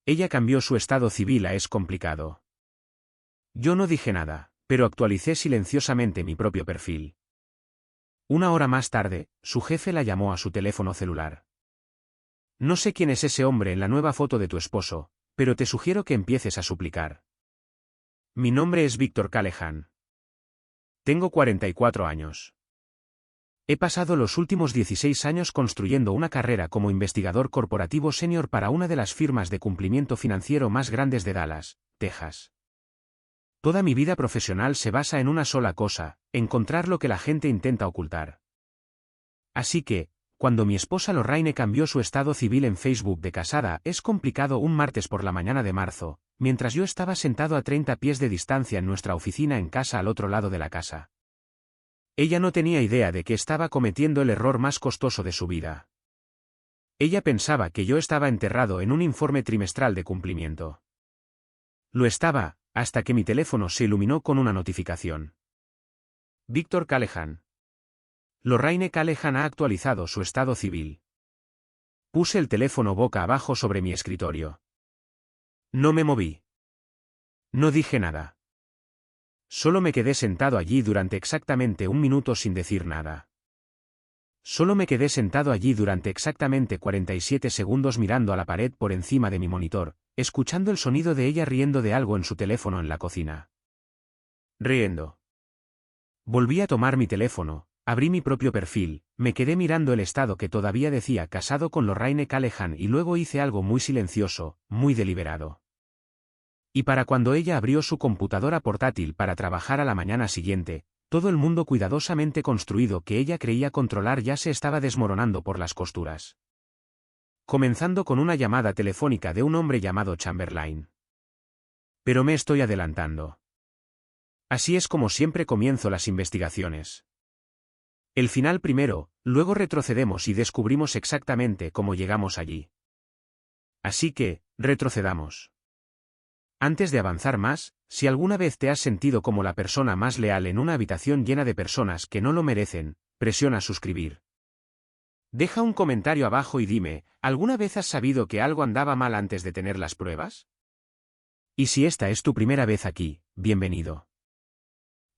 Ella cambió su estado civil a es complicado. Yo no dije nada, pero actualicé silenciosamente mi propio perfil. Una hora más tarde, su jefe la llamó a su teléfono celular. No sé quién es ese hombre en la nueva foto de tu esposo, pero te sugiero que empieces a suplicar. Mi nombre es Víctor Callahan. Tengo 44 años. He pasado los últimos 16 años construyendo una carrera como investigador corporativo senior para una de las firmas de cumplimiento financiero más grandes de Dallas, Texas. Toda mi vida profesional se basa en una sola cosa, encontrar lo que la gente intenta ocultar. Así que, cuando mi esposa Lorraine cambió su estado civil en Facebook de casada es complicado un martes por la mañana de marzo, mientras yo estaba sentado a 30 pies de distancia en nuestra oficina en casa al otro lado de la casa. Ella no tenía idea de que estaba cometiendo el error más costoso de su vida. Ella pensaba que yo estaba enterrado en un informe trimestral de cumplimiento. Lo estaba, hasta que mi teléfono se iluminó con una notificación. Víctor Callahan. Lorraine Callahan ha actualizado su estado civil. Puse el teléfono boca abajo sobre mi escritorio. No me moví. No dije nada. Solo me quedé sentado allí durante exactamente un minuto sin decir nada. Solo me quedé sentado allí durante exactamente 47 segundos mirando a la pared por encima de mi monitor, escuchando el sonido de ella riendo de algo en su teléfono en la cocina. Riendo. Volví a tomar mi teléfono, abrí mi propio perfil, me quedé mirando el estado que todavía decía casado con Lorraine Callahan y luego hice algo muy silencioso, muy deliberado. Y para cuando ella abrió su computadora portátil para trabajar a la mañana siguiente, todo el mundo cuidadosamente construido que ella creía controlar ya se estaba desmoronando por las costuras. Comenzando con una llamada telefónica de un hombre llamado Chamberlain. Pero me estoy adelantando. Así es como siempre comienzo las investigaciones. El final primero, luego retrocedemos y descubrimos exactamente cómo llegamos allí. Así que, retrocedamos. Antes de avanzar más, si alguna vez te has sentido como la persona más leal en una habitación llena de personas que no lo merecen, presiona suscribir. Deja un comentario abajo y dime, ¿alguna vez has sabido que algo andaba mal antes de tener las pruebas? Y si esta es tu primera vez aquí, bienvenido.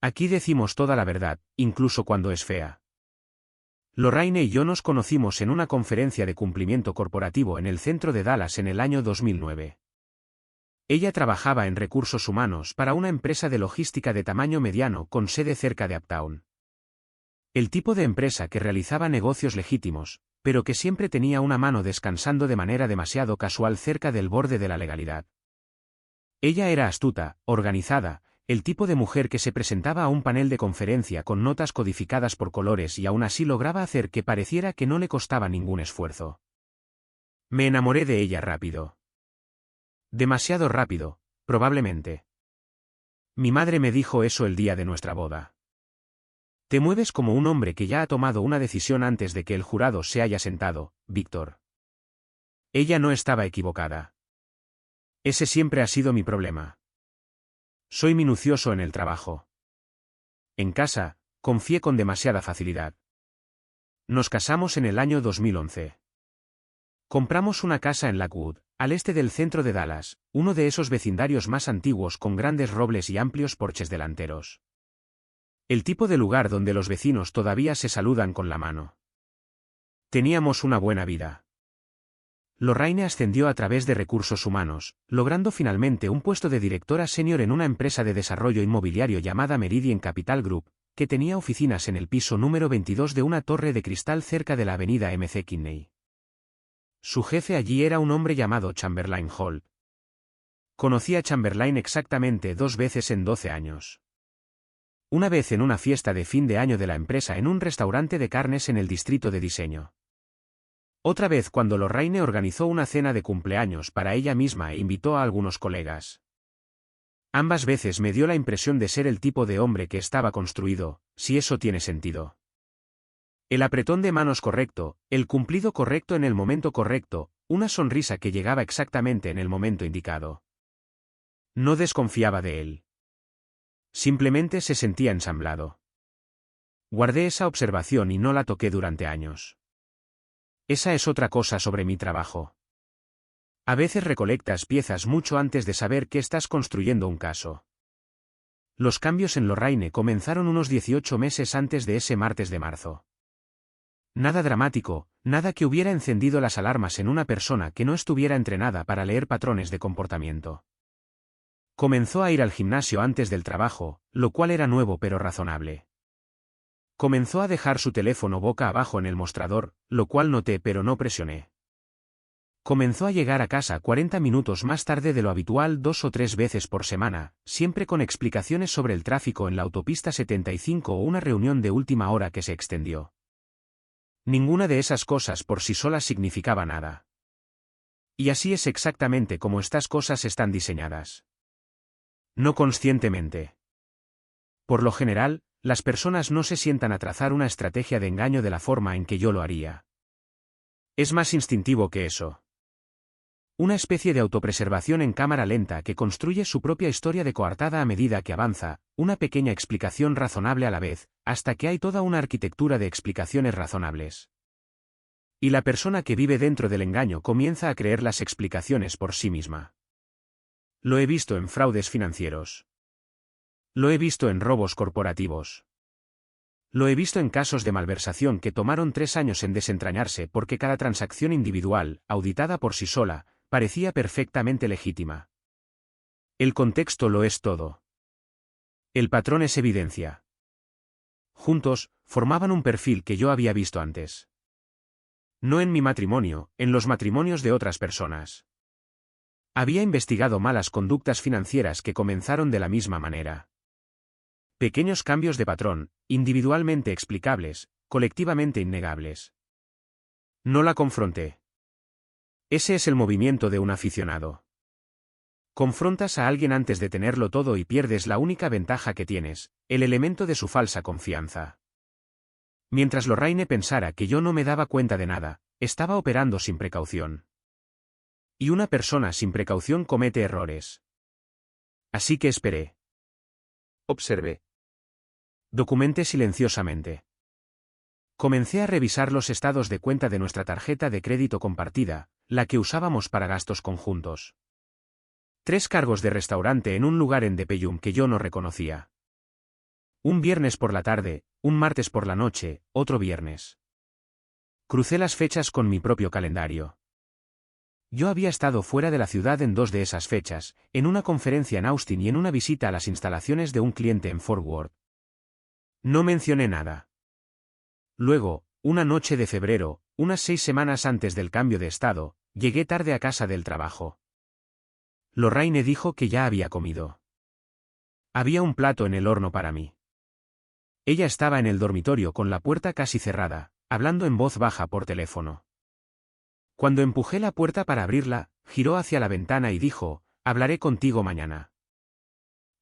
Aquí decimos toda la verdad, incluso cuando es fea. Lorraine y yo nos conocimos en una conferencia de cumplimiento corporativo en el centro de Dallas en el año 2009. Ella trabajaba en recursos humanos para una empresa de logística de tamaño mediano con sede cerca de Uptown. El tipo de empresa que realizaba negocios legítimos, pero que siempre tenía una mano descansando de manera demasiado casual cerca del borde de la legalidad. Ella era astuta, organizada, el tipo de mujer que se presentaba a un panel de conferencia con notas codificadas por colores y aún así lograba hacer que pareciera que no le costaba ningún esfuerzo. Me enamoré de ella rápido. Demasiado rápido, probablemente. Mi madre me dijo eso el día de nuestra boda. Te mueves como un hombre que ya ha tomado una decisión antes de que el jurado se haya sentado, Víctor. Ella no estaba equivocada. Ese siempre ha sido mi problema. Soy minucioso en el trabajo. En casa, confié con demasiada facilidad. Nos casamos en el año 2011. Compramos una casa en Lakewood, al este del centro de Dallas, uno de esos vecindarios más antiguos con grandes robles y amplios porches delanteros. El tipo de lugar donde los vecinos todavía se saludan con la mano. Teníamos una buena vida. Lorraine ascendió a través de recursos humanos, logrando finalmente un puesto de directora senior en una empresa de desarrollo inmobiliario llamada Meridian Capital Group, que tenía oficinas en el piso número 22 de una torre de cristal cerca de la avenida McKinney. Su jefe allí era un hombre llamado Chamberlain Hall. Conocí a Chamberlain exactamente 2 veces en 12 años. Una vez en una fiesta de fin de año de la empresa en un restaurante de carnes en el distrito de diseño. Otra vez cuando Lorraine organizó una cena de cumpleaños para ella misma e invitó a algunos colegas. Ambas veces me dio la impresión de ser el tipo de hombre que estaba construido, si eso tiene sentido. El apretón de manos correcto, el cumplido correcto en el momento correcto, una sonrisa que llegaba exactamente en el momento indicado. No desconfiaba de él. Simplemente se sentía ensamblado. Guardé esa observación y no la toqué durante años. Esa es otra cosa sobre mi trabajo. A veces recolectas piezas mucho antes de saber que estás construyendo un caso. Los cambios en Lorraine comenzaron unos 18 meses antes de ese martes de marzo. Nada dramático, nada que hubiera encendido las alarmas en una persona que no estuviera entrenada para leer patrones de comportamiento. Comenzó a ir al gimnasio antes del trabajo, lo cual era nuevo pero razonable. Comenzó a dejar su teléfono boca abajo en el mostrador, lo cual noté pero no presioné. Comenzó a llegar a casa 40 minutos más tarde de lo habitual 2 o 3 veces por semana, siempre con explicaciones sobre el tráfico en la autopista 75 o una reunión de última hora que se extendió. Ninguna de esas cosas por sí solas significaba nada. Y así es exactamente como estas cosas están diseñadas. No conscientemente. Por lo general, las personas no se sientan a trazar una estrategia de engaño de la forma en que yo lo haría. Es más instintivo que eso. Una especie de autopreservación en cámara lenta que construye su propia historia de coartada a medida que avanza, una pequeña explicación razonable a la vez, hasta que hay toda una arquitectura de explicaciones razonables. Y la persona que vive dentro del engaño comienza a creer las explicaciones por sí misma. Lo he visto en fraudes financieros. Lo he visto en robos corporativos. Lo he visto en casos de malversación que tomaron 3 años en desentrañarse porque cada transacción individual, auditada por sí sola, parecía perfectamente legítima. El contexto lo es todo. El patrón es evidencia. Juntos, formaban un perfil que yo había visto antes. No en mi matrimonio, en los matrimonios de otras personas. Había investigado malas conductas financieras que comenzaron de la misma manera. Pequeños cambios de patrón, individualmente explicables, colectivamente innegables. No la confronté. Ese es el movimiento de un aficionado. Confrontas a alguien antes de tenerlo todo y pierdes la única ventaja que tienes, el elemento de su falsa confianza. Mientras Lorraine pensara que yo no me daba cuenta de nada, estaba operando sin precaución. Y una persona sin precaución comete errores. Así que esperé. Observé. Documenté silenciosamente. Comencé a revisar los estados de cuenta de nuestra tarjeta de crédito compartida, la que usábamos para gastos conjuntos. 3 cargos de restaurante en un lugar en Depeyum que yo no reconocía. Un viernes por la tarde, un martes por la noche, otro viernes. Crucé las fechas con mi propio calendario. Yo había estado fuera de la ciudad en 2 de esas fechas, en una conferencia en Austin y en una visita a las instalaciones de un cliente en Fort Worth. No mencioné nada. Luego, una noche de febrero, unas 6 semanas antes del cambio de estado, llegué tarde a casa del trabajo. Lorraine dijo que ya había comido. Había un plato en el horno para mí. Ella estaba en el dormitorio con la puerta casi cerrada, hablando en voz baja por teléfono. Cuando empujé la puerta para abrirla, giró hacia la ventana y dijo, «Hablaré contigo mañana».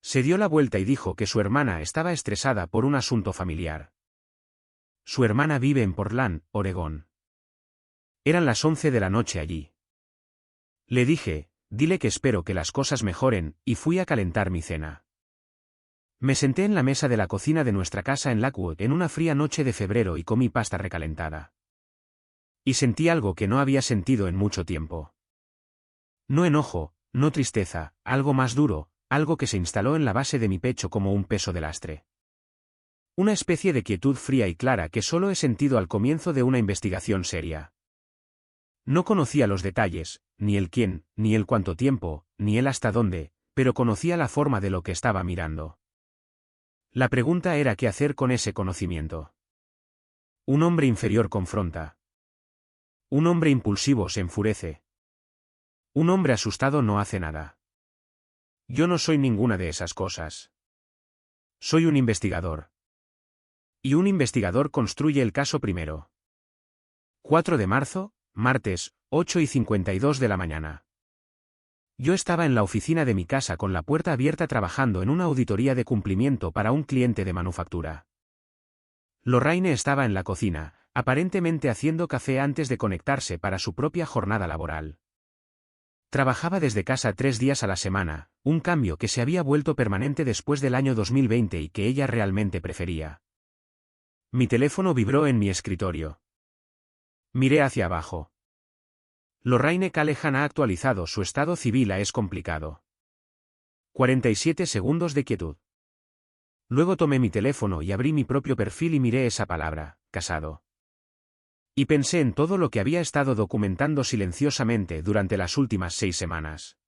Se dio la vuelta y dijo que su hermana estaba estresada por un asunto familiar. Su hermana vive en Portland, Oregón. Eran las 11 de la noche allí. Le dije, dile que espero que las cosas mejoren, y fui a calentar mi cena. Me senté en la mesa de la cocina de nuestra casa en Lakewood en una fría noche de febrero y comí pasta recalentada. Y sentí algo que no había sentido en mucho tiempo. No enojo, no tristeza, algo más duro, algo que se instaló en la base de mi pecho como un peso de lastre. Una especie de quietud fría y clara que solo he sentido al comienzo de una investigación seria. No conocía los detalles, ni el quién, ni el cuánto tiempo, ni el hasta dónde, pero conocía la forma de lo que estaba mirando. La pregunta era qué hacer con ese conocimiento. Un hombre inferior confronta. Un hombre impulsivo se enfurece. Un hombre asustado no hace nada. Yo no soy ninguna de esas cosas. Soy un investigador. Y un investigador construye el caso primero. 4 de marzo, martes, 8:52 de la mañana. Yo estaba en la oficina de mi casa con la puerta abierta trabajando en una auditoría de cumplimiento para un cliente de manufactura. Lorraine estaba en la cocina, aparentemente haciendo café antes de conectarse para su propia jornada laboral. Trabajaba desde casa 3 días a la semana, un cambio que se había vuelto permanente después del año 2020 y que ella realmente prefería. Mi teléfono vibró en mi escritorio. Miré hacia abajo. Lorraine Callahan ha actualizado su estado civil a es complicado. 47 segundos de quietud. Luego tomé mi teléfono y abrí mi propio perfil y miré esa palabra, casado. Y pensé en todo lo que había estado documentando silenciosamente durante las últimas 6 semanas.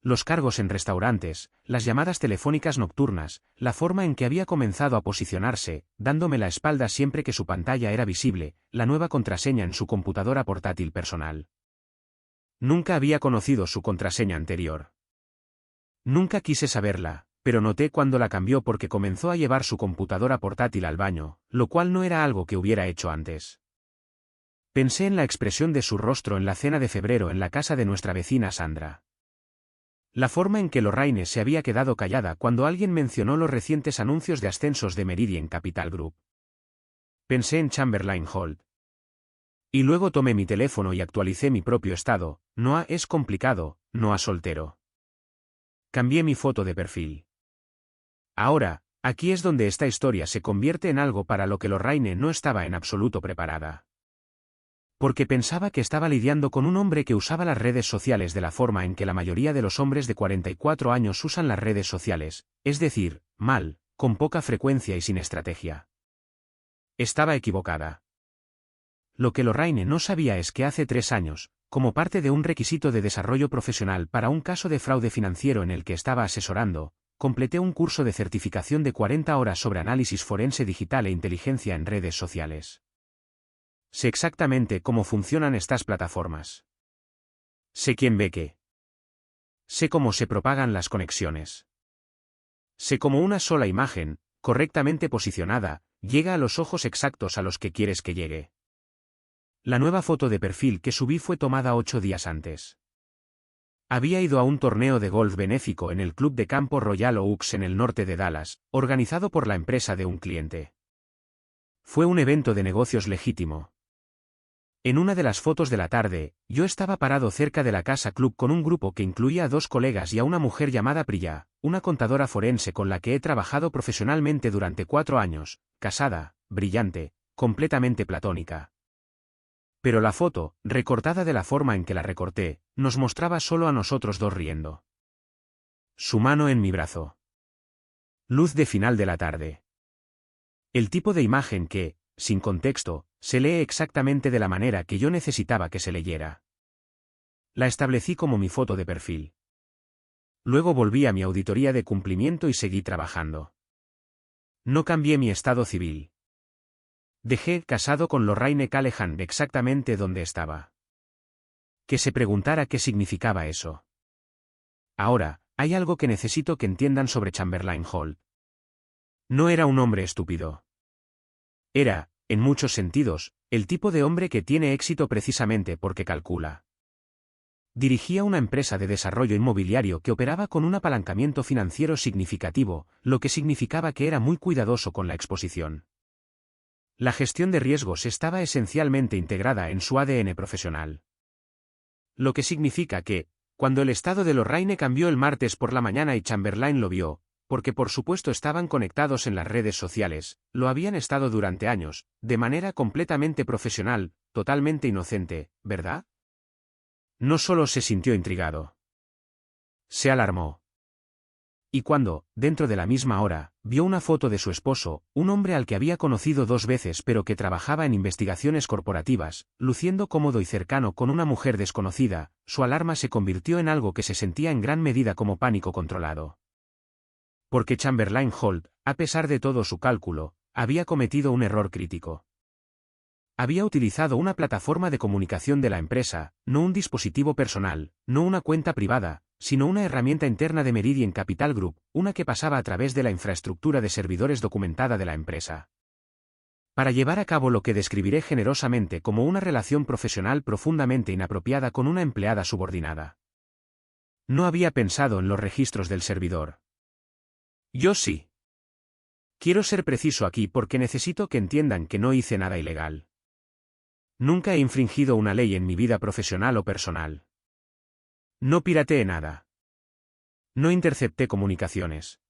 Los cargos en restaurantes, las llamadas telefónicas nocturnas, la forma en que había comenzado a posicionarse, dándome la espalda siempre que su pantalla era visible, la nueva contraseña en su computadora portátil personal. Nunca había conocido su contraseña anterior. Nunca quise saberla, pero noté cuando la cambió porque comenzó a llevar su computadora portátil al baño, lo cual no era algo que hubiera hecho antes. Pensé en la expresión de su rostro en la cena de febrero en la casa de nuestra vecina Sandra. La forma en que Lorraine se había quedado callada cuando alguien mencionó los recientes anuncios de ascensos de Meridian Capital Group. Pensé en Chamberlain Holt. Y luego tomé mi teléfono y actualicé mi propio estado, Noah es complicado, Noah soltero. Cambié mi foto de perfil. Ahora, aquí es donde esta historia se convierte en algo para lo que Lorraine no estaba en absoluto preparada. Porque pensaba que estaba lidiando con un hombre que usaba las redes sociales de la forma en que la mayoría de los hombres de 44 años usan las redes sociales, es decir, mal, con poca frecuencia y sin estrategia. Estaba equivocada. Lo que Lorraine no sabía es que hace 3 años, como parte de un requisito de desarrollo profesional para un caso de fraude financiero en el que estaba asesorando, completé un curso de certificación de 40 horas sobre análisis forense digital e inteligencia en redes sociales. Sé exactamente cómo funcionan estas plataformas. Sé quién ve qué. Sé cómo se propagan las conexiones. Sé cómo una sola imagen, correctamente posicionada, llega a los ojos exactos a los que quieres que llegue. La nueva foto de perfil que subí fue tomada 8 días antes. Había ido a un torneo de golf benéfico en el club de campo Royal Oaks en el norte de Dallas, organizado por la empresa de un cliente. Fue un evento de negocios legítimo. En una de las fotos de la tarde, yo estaba parado cerca de la casa club con un grupo que incluía a 2 colegas y a una mujer llamada Priya, una contadora forense con la que he trabajado profesionalmente durante 4 años, casada, brillante, completamente platónica. Pero la foto, recortada de la forma en que la recorté, nos mostraba solo a nosotros 2 riendo. Su mano en mi brazo. Luz de final de la tarde. El tipo de imagen que, sin contexto, se lee exactamente de la manera que yo necesitaba que se leyera. La establecí como mi foto de perfil. Luego volví a mi auditoría de cumplimiento y seguí trabajando. No cambié mi estado civil. Dejé casado con Lorraine Callahan exactamente donde estaba. Que se preguntara qué significaba eso. Ahora, hay algo que necesito que entiendan sobre Chamberlain Holt. No era un hombre estúpido. Era, en muchos sentidos, el tipo de hombre que tiene éxito precisamente porque calcula. Dirigía una empresa de desarrollo inmobiliario que operaba con un apalancamiento financiero significativo, lo que significaba que era muy cuidadoso con la exposición. La gestión de riesgos estaba esencialmente integrada en su ADN profesional. Lo que significa que, cuando el estado de Lorraine cambió el martes por la mañana y Chamberlain lo vio, porque por supuesto estaban conectados en las redes sociales, lo habían estado durante años, de manera completamente profesional, totalmente inocente, ¿verdad? No solo se sintió intrigado. Se alarmó. Y cuando, dentro de la misma hora, vio una foto de su esposo, un hombre al que había conocido 2 veces pero que trabajaba en investigaciones corporativas, luciendo cómodo y cercano con una mujer desconocida, su alarma se convirtió en algo que se sentía en gran medida como pánico controlado. Porque Chamberlain Holt, a pesar de todo su cálculo, había cometido un error crítico. Había utilizado una plataforma de comunicación de la empresa, no un dispositivo personal, no una cuenta privada, sino una herramienta interna de Meridian Capital Group, una que pasaba a través de la infraestructura de servidores documentada de la empresa. Para llevar a cabo lo que describiré generosamente como una relación profesional profundamente inapropiada con una empleada subordinada. No había pensado en los registros del servidor. Yo sí. Quiero ser preciso aquí porque necesito que entiendan que no hice nada ilegal. Nunca he infringido una ley en mi vida profesional o personal. No pirateé nada. No intercepté comunicaciones.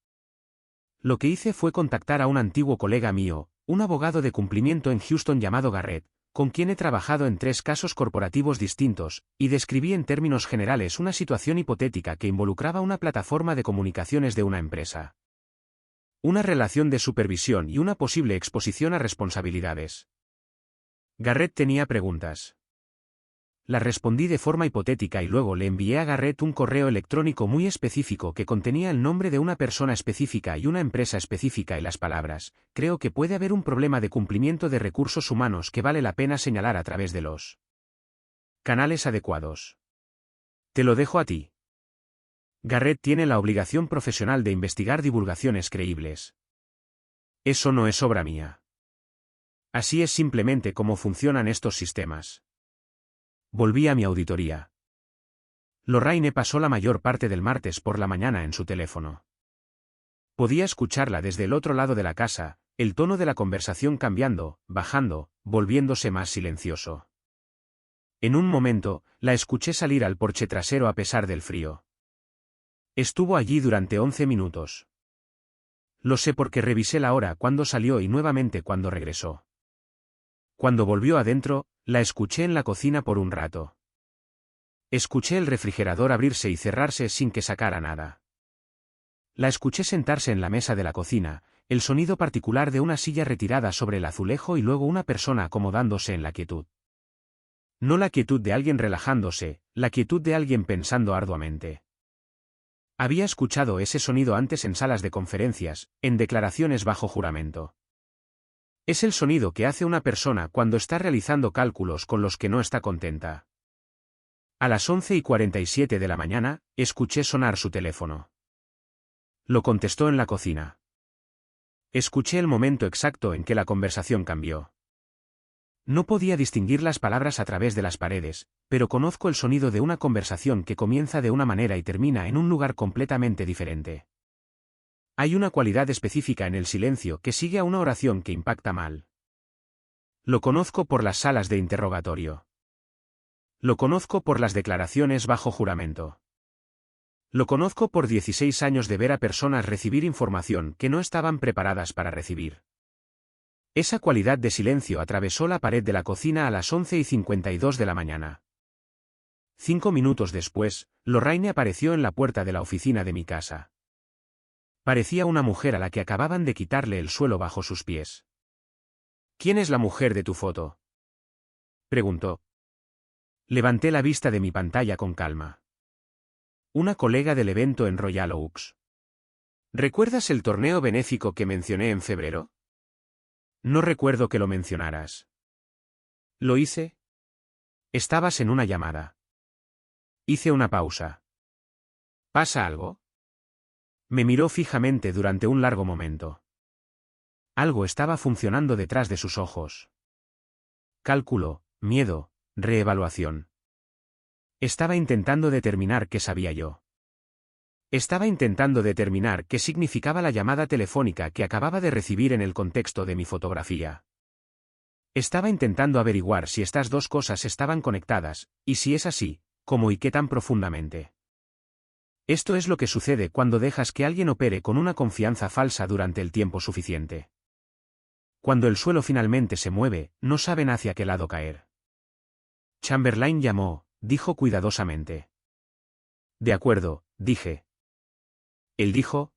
Lo que hice fue contactar a un antiguo colega mío, un abogado de cumplimiento en Houston llamado Garrett, con quien he trabajado en 3 casos corporativos distintos, y describí en términos generales una situación hipotética que involucraba una plataforma de comunicaciones de una empresa. Una relación de supervisión y una posible exposición a responsabilidades. Garrett tenía preguntas. Las respondí de forma hipotética y luego le envié a Garrett un correo electrónico muy específico que contenía el nombre de una persona específica y una empresa específica y las palabras: creo que puede haber un problema de cumplimiento de recursos humanos que vale la pena señalar a través de los canales adecuados. Te lo dejo a ti. Garrett tiene la obligación profesional de investigar divulgaciones creíbles. Eso no es obra mía. Así es simplemente cómo funcionan estos sistemas. Volví a mi auditoría. Lorraine pasó la mayor parte del martes por la mañana en su teléfono. Podía escucharla desde el otro lado de la casa, el tono de la conversación cambiando, bajando, volviéndose más silencioso. En un momento, la escuché salir al porche trasero a pesar del frío. Estuvo allí durante 11 minutos. Lo sé porque revisé la hora cuando salió y nuevamente cuando regresó. Cuando volvió adentro, la escuché en la cocina por un rato. Escuché el refrigerador abrirse y cerrarse sin que sacara nada. La escuché sentarse en la mesa de la cocina, el sonido particular de una silla retirada sobre el azulejo y luego una persona acomodándose en la quietud. No la quietud de alguien relajándose, la quietud de alguien pensando arduamente. Había escuchado ese sonido antes en salas de conferencias, en declaraciones bajo juramento. Es el sonido que hace una persona cuando está realizando cálculos con los que no está contenta. A las 11:47 de la mañana, escuché sonar su teléfono. Lo contestó en la cocina. Escuché el momento exacto en que la conversación cambió. No podía distinguir las palabras a través de las paredes, pero conozco el sonido de una conversación que comienza de una manera y termina en un lugar completamente diferente. Hay una cualidad específica en el silencio que sigue a una oración que impacta mal. Lo conozco por las salas de interrogatorio. Lo conozco por las declaraciones bajo juramento. Lo conozco por 16 años de ver a personas recibir información que no estaban preparadas para recibir. Esa cualidad de silencio atravesó la pared de la cocina a las 11:52 de la mañana. 5 minutos después, Lorraine apareció en la puerta de la oficina de mi casa. Parecía una mujer a la que acababan de quitarle el suelo bajo sus pies. ¿Quién es la mujer de tu foto?, preguntó. Levanté la vista de mi pantalla con calma. Una colega del evento en Royal Oaks. ¿Recuerdas el torneo benéfico que mencioné en febrero? No recuerdo que lo mencionaras. ¿Lo hice? Estabas en una llamada. Hice una pausa. ¿Pasa algo? Me miró fijamente durante un largo momento. Algo estaba funcionando detrás de sus ojos. Cálculo, miedo, reevaluación. Estaba intentando determinar qué sabía yo. Estaba intentando determinar qué significaba la llamada telefónica que acababa de recibir en el contexto de mi fotografía. Estaba intentando averiguar si estas dos cosas estaban conectadas, y si es así, cómo y qué tan profundamente. Esto es lo que sucede cuando dejas que alguien opere con una confianza falsa durante el tiempo suficiente. Cuando el suelo finalmente se mueve, no saben hacia qué lado caer. Chamberlain llamó, dijo cuidadosamente. De acuerdo, dije. Él dijo.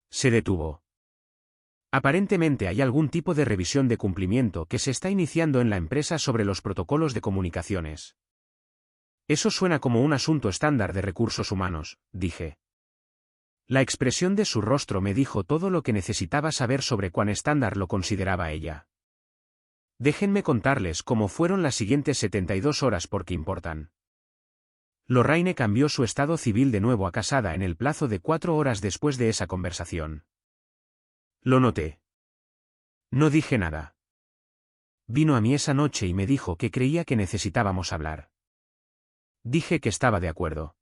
Se detuvo. Aparentemente hay algún tipo de revisión de cumplimiento que se está iniciando en la empresa sobre los protocolos de comunicaciones. Eso suena como un asunto estándar de recursos humanos, dije. La expresión de su rostro me dijo todo lo que necesitaba saber sobre cuán estándar lo consideraba ella. Déjenme contarles cómo fueron las siguientes 72 horas porque importan. Lorraine cambió su estado civil de nuevo a casada en el plazo de 4 horas después de esa conversación. Lo noté. No dije nada. Vino a mí esa noche y me dijo que creía que necesitábamos hablar. Dije que estaba de acuerdo.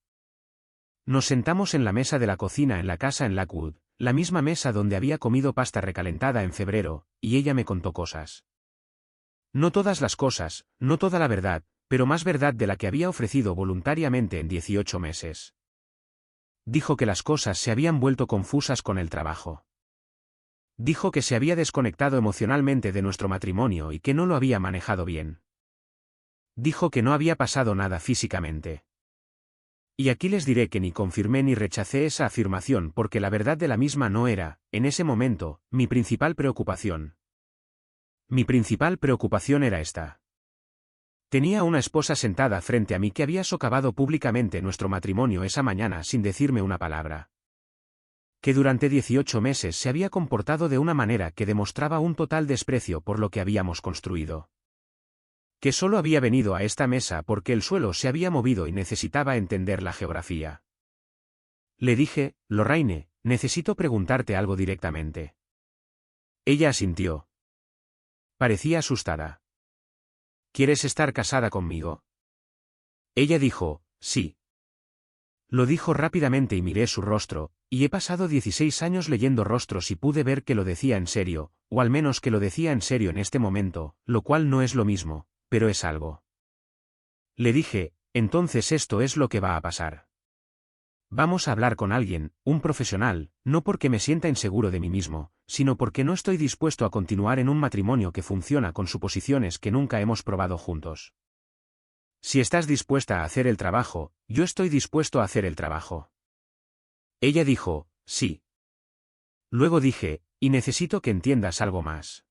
Nos sentamos en la mesa de la cocina en la casa en Lakewood, la misma mesa donde había comido pasta recalentada en febrero, y ella me contó cosas. No todas las cosas, no toda la verdad, pero más verdad de la que había ofrecido voluntariamente en 18 meses. Dijo que las cosas se habían vuelto confusas con el trabajo. Dijo que se había desconectado emocionalmente de nuestro matrimonio y que no lo había manejado bien. Dijo que no había pasado nada físicamente. Y aquí les diré que ni confirmé ni rechacé esa afirmación porque la verdad de la misma no era, en ese momento, mi principal preocupación. Mi principal preocupación era esta. Tenía una esposa sentada frente a mí que había socavado públicamente nuestro matrimonio esa mañana sin decirme una palabra. Que durante 18 meses se había comportado de una manera que demostraba un total desprecio por lo que habíamos construido. Que solo había venido a esta mesa porque el suelo se había movido y necesitaba entender la geografía. Le dije, Lorraine, necesito preguntarte algo directamente. Ella asintió. Parecía asustada. ¿Quieres estar casada conmigo? Ella dijo, sí. Lo dijo rápidamente y miré su rostro, y he pasado 16 años leyendo rostros y pude ver que lo decía en serio, o al menos que lo decía en serio en este momento, lo cual no es lo mismo, pero es algo. Le dije, entonces esto es lo que va a pasar. Vamos a hablar con alguien, un profesional, no porque me sienta inseguro de mí mismo, sino porque no estoy dispuesto a continuar en un matrimonio que funciona con suposiciones que nunca hemos probado juntos. Si estás dispuesta a hacer el trabajo, yo estoy dispuesto a hacer el trabajo. Ella dijo, sí. Luego dije, y necesito que entiendas algo más.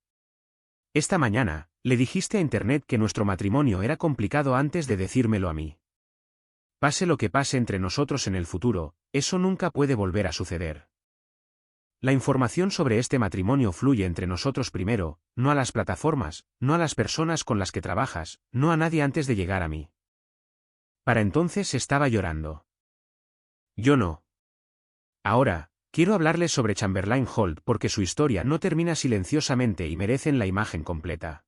Esta mañana, le dijiste a Internet que nuestro matrimonio era complicado antes de decírmelo a mí. Pase lo que pase entre nosotros en el futuro, eso nunca puede volver a suceder. La información sobre este matrimonio fluye entre nosotros primero, no a las plataformas, no a las personas con las que trabajas, no a nadie antes de llegar a mí. Para entonces estaba llorando. Yo no. Ahora, quiero hablarles sobre Chamberlain Holt porque su historia no termina silenciosamente y merecen la imagen completa.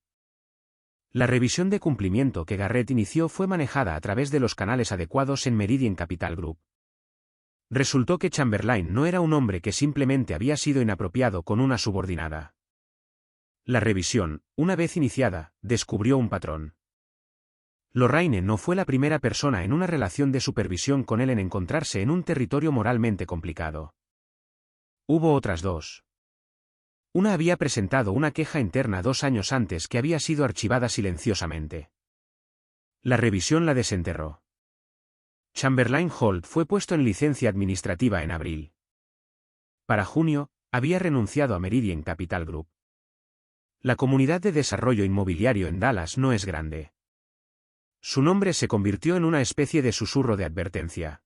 La revisión de cumplimiento que Garrett inició fue manejada a través de los canales adecuados en Meridian Capital Group. Resultó que Chamberlain no era un hombre que simplemente había sido inapropiado con una subordinada. La revisión, una vez iniciada, descubrió un patrón. Lorraine no fue la primera persona en una relación de supervisión con él en encontrarse en un territorio moralmente complicado. Hubo otras dos. Una había presentado una queja interna 2 años antes que había sido archivada silenciosamente. La revisión la desenterró. Chamberlain Holt fue puesto en licencia administrativa en abril. Para junio, había renunciado a Meridian Capital Group. La comunidad de desarrollo inmobiliario en Dallas no es grande. Su nombre se convirtió en una especie de susurro de advertencia.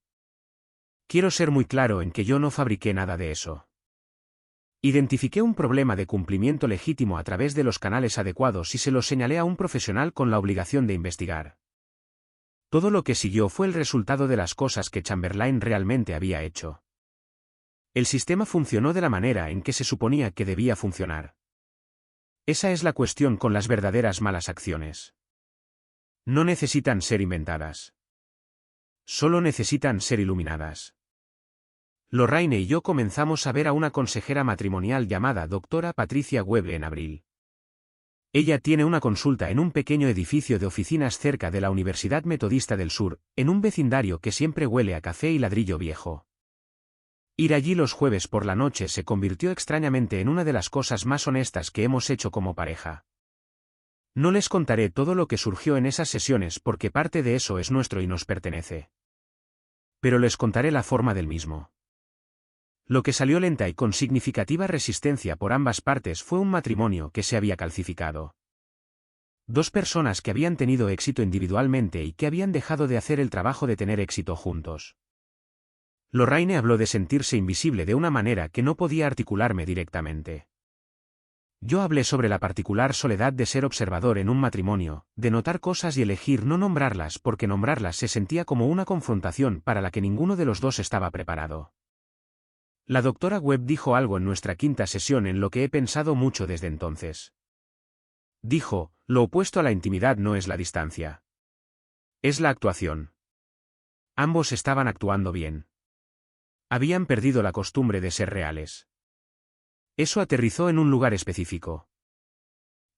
Quiero ser muy claro en que yo no fabriqué nada de eso. Identifiqué un problema de cumplimiento legítimo a través de los canales adecuados y se lo señalé a un profesional con la obligación de investigar. Todo lo que siguió fue el resultado de las cosas que Chamberlain realmente había hecho. El sistema funcionó de la manera en que se suponía que debía funcionar. Esa es la cuestión con las verdaderas malas acciones. No necesitan ser inventadas. Solo necesitan ser iluminadas. Lorraine y yo comenzamos a ver a una consejera matrimonial llamada Dra. Patricia Webb en abril. Ella tiene una consulta en un pequeño edificio de oficinas cerca de la Universidad Metodista del Sur, en un vecindario que siempre huele a café y ladrillo viejo. Ir allí los jueves por la noche se convirtió extrañamente en una de las cosas más honestas que hemos hecho como pareja. No les contaré todo lo que surgió en esas sesiones porque parte de eso es nuestro y nos pertenece. Pero les contaré la forma del mismo. Lo que salió lenta y con significativa resistencia por ambas partes fue un matrimonio que se había calcificado. 2 personas que habían tenido éxito individualmente y que habían dejado de hacer el trabajo de tener éxito juntos. Lorraine habló de sentirse invisible de una manera que no podía articularme directamente. Yo hablé sobre la particular soledad de ser observador en un matrimonio, de notar cosas y elegir no nombrarlas porque nombrarlas se sentía como una confrontación para la que ninguno de los dos estaba preparado. La doctora Webb dijo algo en nuestra 5ª sesión en lo que he pensado mucho desde entonces. Dijo, lo opuesto a la intimidad no es la distancia. Es la actuación. Ambos estaban actuando bien. Habían perdido la costumbre de ser reales. Eso aterrizó en un lugar específico.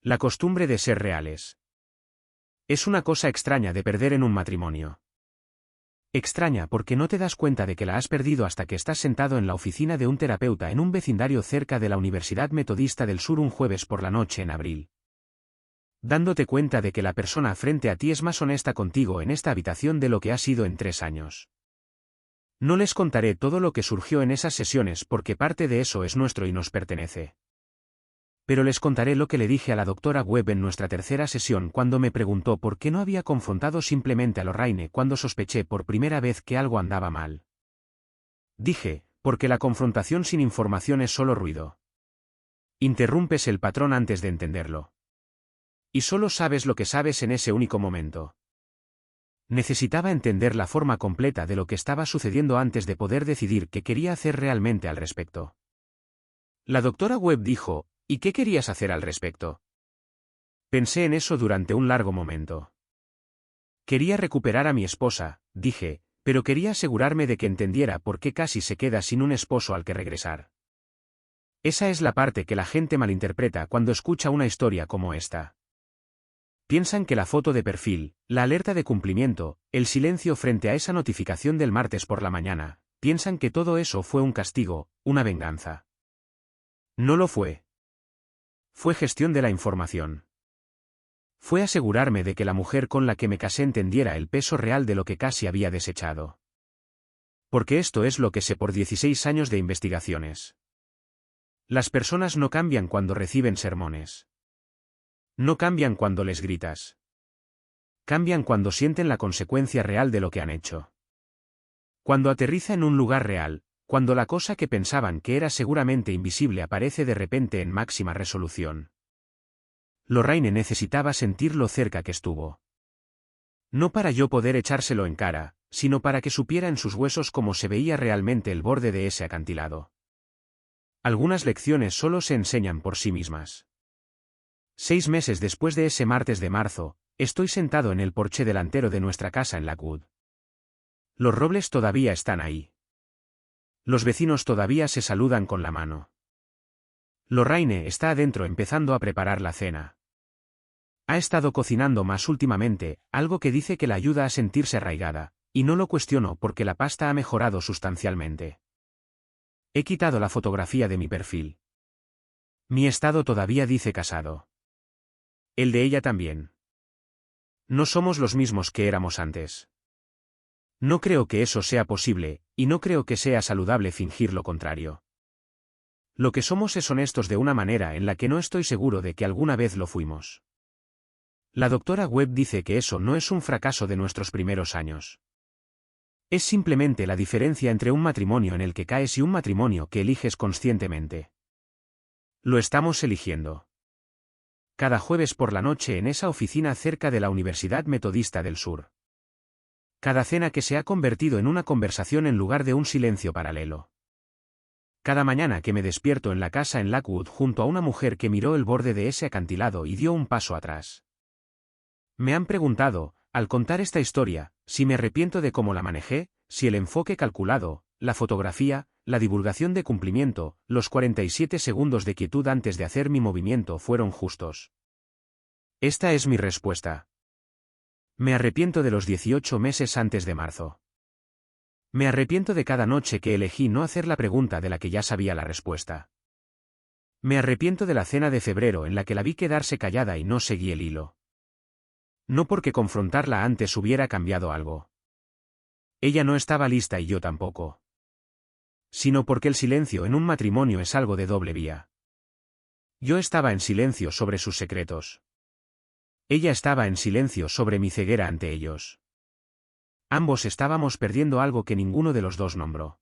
La costumbre de ser reales. Es una cosa extraña de perder en un matrimonio. Extraña porque no te das cuenta de que la has perdido hasta que estás sentado en la oficina de un terapeuta en un vecindario cerca de la Universidad Metodista del Sur un jueves por la noche en abril. Dándote cuenta de que la persona frente a ti es más honesta contigo en esta habitación de lo que ha sido en 3 años. No les contaré todo lo que surgió en esas sesiones porque parte de eso es nuestro y nos pertenece. Pero les contaré lo que le dije a la doctora Webb en nuestra tercera sesión cuando me preguntó por qué no había confrontado simplemente a Lorraine cuando sospeché por primera vez que algo andaba mal. Dije, porque la confrontación sin información es solo ruido. Interrumpes el patrón antes de entenderlo. Y solo sabes lo que sabes en ese único momento. Necesitaba entender la forma completa de lo que estaba sucediendo antes de poder decidir qué quería hacer realmente al respecto. La doctora Webb dijo, ¿y qué querías hacer al respecto? Pensé en eso durante un largo momento. Quería recuperar a mi esposa, dije, pero quería asegurarme de que entendiera por qué casi se queda sin un esposo al que regresar. Esa es la parte que la gente malinterpreta cuando escucha una historia como esta. Piensan que la foto de perfil, la alerta de cumplimiento, el silencio frente a esa notificación del martes por la mañana, piensan que todo eso fue un castigo, una venganza. No lo fue. Fue gestión de la información. Fue asegurarme de que la mujer con la que me casé entendiera el peso real de lo que casi había desechado. Porque esto es lo que sé por 16 años de investigaciones. Las personas no cambian cuando reciben sermones. No cambian cuando les gritas. Cambian cuando sienten la consecuencia real de lo que han hecho. Cuando aterriza en un lugar real, cuando la cosa que pensaban que era seguramente invisible aparece de repente en máxima resolución. Lorraine necesitaba sentir lo cerca que estuvo. No para yo poder echárselo en cara, sino para que supiera en sus huesos cómo se veía realmente el borde de ese acantilado. Algunas lecciones solo se enseñan por sí mismas. 6 meses después de ese martes de marzo, estoy sentado en el porche delantero de nuestra casa en Lakewood. Los robles todavía están ahí. Los vecinos todavía se saludan con la mano. Lorraine está adentro empezando a preparar la cena. Ha estado cocinando más últimamente, algo que dice que la ayuda a sentirse arraigada, y no lo cuestiono porque la pasta ha mejorado sustancialmente. He quitado la fotografía de mi perfil. Mi estado todavía dice casado. El de ella también. No somos los mismos que éramos antes. No creo que eso sea posible, y no creo que sea saludable fingir lo contrario. Lo que somos es honestos de una manera en la que no estoy seguro de que alguna vez lo fuimos. La doctora Webb dice que eso no es un fracaso de nuestros primeros años. Es simplemente la diferencia entre un matrimonio en el que caes y un matrimonio que eliges conscientemente. Lo estamos eligiendo. Cada jueves por la noche en esa oficina cerca de la Universidad Metodista del Sur. Cada cena que se ha convertido en una conversación en lugar de un silencio paralelo. Cada mañana que me despierto en la casa en Lakewood junto a una mujer que miró el borde de ese acantilado y dio un paso atrás. Me han preguntado, al contar esta historia, si me arrepiento de cómo la manejé, si el enfoque calculado, la fotografía, la divulgación de cumplimiento, los 47 segundos de quietud antes de hacer mi movimiento fueron justos. Esta es mi respuesta. Me arrepiento de los 18 meses antes de marzo. Me arrepiento de cada noche que elegí no hacer la pregunta de la que ya sabía la respuesta. Me arrepiento de la cena de febrero en la que la vi quedarse callada y no seguí el hilo. No porque confrontarla antes hubiera cambiado algo. Ella no estaba lista y yo tampoco. Sino porque el silencio en un matrimonio es algo de doble vía. Yo estaba en silencio sobre sus secretos. Ella estaba en silencio sobre mi ceguera ante ellos. Ambos estábamos perdiendo algo que ninguno de los dos nombró.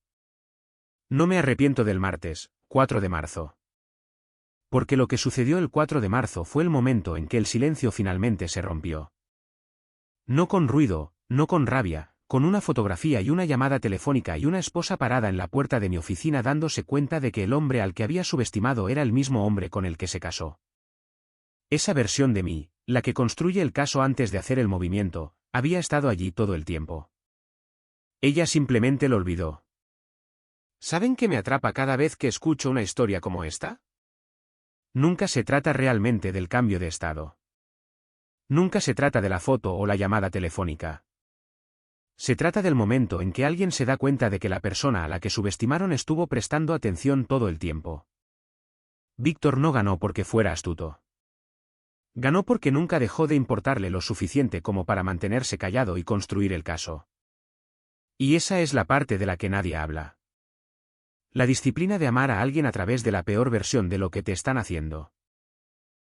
No me arrepiento del martes, 4 de marzo. Porque lo que sucedió el 4 de marzo fue el momento en que el silencio finalmente se rompió. No con ruido, no con rabia, con una fotografía y una llamada telefónica y una esposa parada en la puerta de mi oficina dándose cuenta de que el hombre al que había subestimado era el mismo hombre con el que se casó. Esa versión de mí, la que construye el caso antes de hacer el movimiento, había estado allí todo el tiempo. Ella simplemente lo olvidó. ¿Saben qué me atrapa cada vez que escucho una historia como esta? Nunca se trata realmente del cambio de estado. Nunca se trata de la foto o la llamada telefónica. Se trata del momento en que alguien se da cuenta de que la persona a la que subestimaron estuvo prestando atención todo el tiempo. Víctor no ganó porque fuera astuto. Ganó porque nunca dejó de importarle lo suficiente como para mantenerse callado y construir el caso. Y esa es la parte de la que nadie habla. La disciplina de amar a alguien a través de la peor versión de lo que te están haciendo.